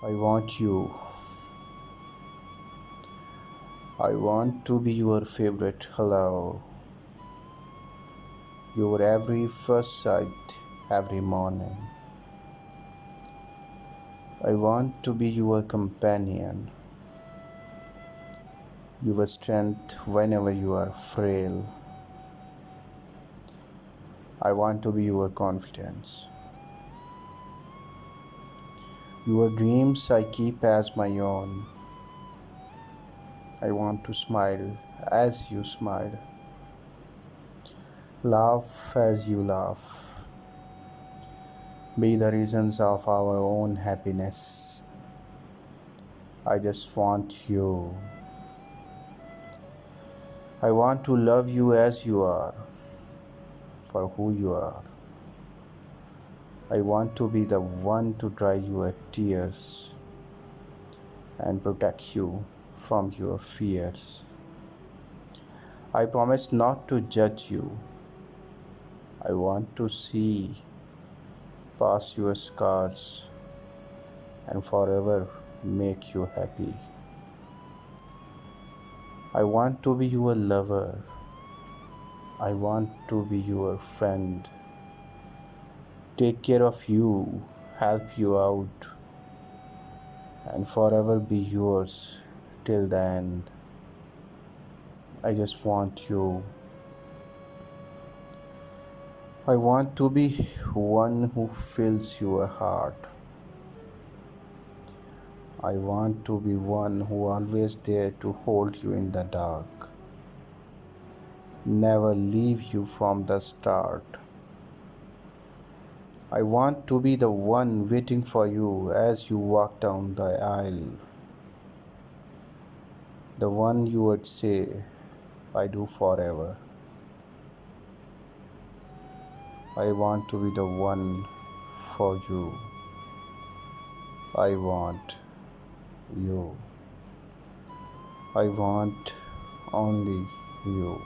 I want you. I want to be your favorite hello. Your every first sight, every morning. I want to be your companion, your strength whenever you are frail. I want to be your confidence. Your dreams I keep as my own. I want to smile as you smile, laugh as you laugh, be the reasons of our own happiness. I just want you. I want to love you as you are, for who you are. I want to be the one to dry your tears and protect you from your fears. I promise not to judge you. I want to see past your scars and forever make you happy. I want to be your lover. I want to be your friend. Take care of you, help you out, and forever be yours till the end. I just want you. I want to be one who fills your heart. I want to be one who always there to hold you in the dark. Never leave you from the start. I want to be the one waiting for you as you walk down the aisle. The one you would say, I do forever. I want to be the one for you. I want you. I want only you.